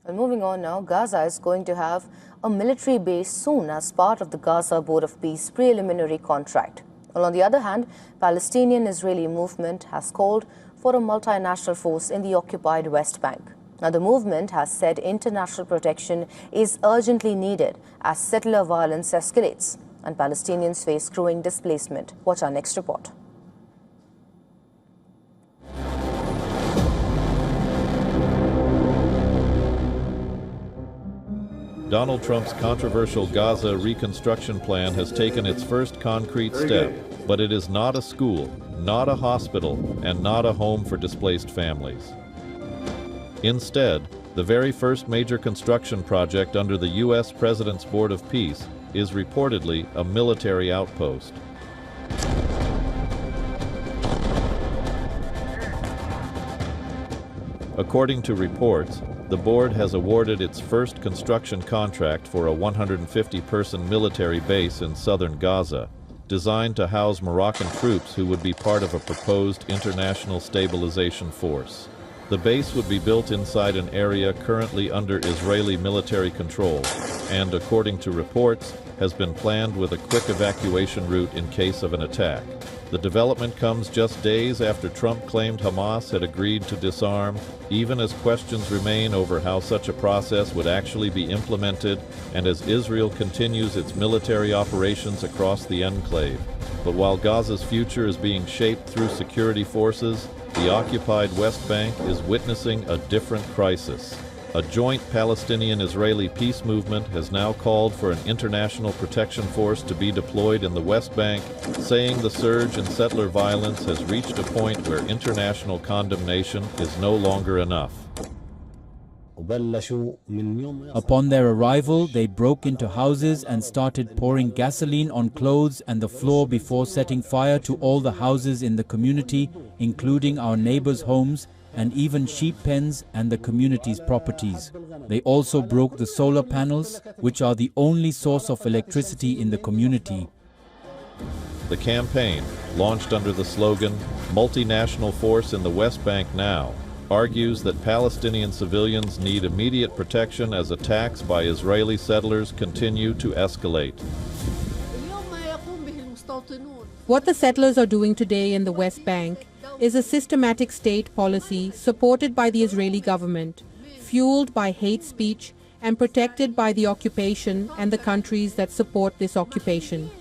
And moving on now, Gaza is going to have a military base soon as part of the Gaza Board of Peace preliminary contract. Well, on the other hand, Palestinian-Israeli movement has called for a multinational force in the occupied West Bank. Now, the movement has said international protection is urgently needed as settler violence escalates and Palestinians face growing displacement. Watch our next report. Donald Trump's controversial Gaza Reconstruction plan has taken its first concrete step, but it is not a school, not a hospital, and not a home for displaced families. Instead, the very first major construction project under the U.S. President's Board of Peace is reportedly a military outpost. According to reports, the board has awarded its first construction contract for a 150-person military base in southern Gaza, designed to house Moroccan troops who would be part of a proposed international stabilization force. The base would be built inside an area currently under Israeli military control and, according to reports, has been planned with a quick evacuation route in case of an attack. The development comes just days after Trump claimed Hamas had agreed to disarm, even as questions remain over how such a process would actually be implemented and as Israel continues its military operations across the enclave. But while Gaza's future is being shaped through security forces, the occupied West Bank is witnessing a different crisis. A joint Palestinian-Israeli peace movement has now called for an international protection force to be deployed in the West Bank, saying the surge in settler violence has reached a point where international condemnation is no longer enough. Upon their arrival, they broke into houses and started pouring gasoline on clothes and the floor before setting fire to all the houses in the community, including our neighbors' homes, and even sheep pens and the community's properties. They also broke the solar panels, which are the only source of electricity in the community. The campaign, launched under the slogan, "Multinational Force in the West Bank Now," argues that Palestinian civilians need immediate protection as attacks by Israeli settlers continue to escalate. What the settlers are doing today in the West Bank is a systematic state policy supported by the Israeli government, fueled by hate speech and protected by the occupation and the countries that support this occupation.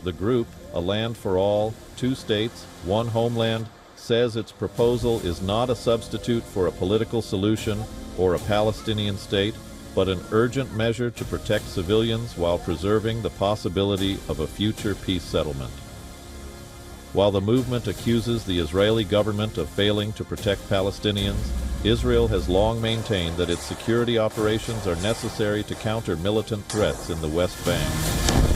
The group, A Land for All, 2 states, 1 homeland, says its proposal is not a substitute for a political solution or a Palestinian state, but an urgent measure to protect civilians while preserving the possibility of a future peace settlement. While the movement accuses the Israeli government of failing to protect Palestinians, Israel has long maintained that its security operations are necessary to counter militant threats in the West Bank.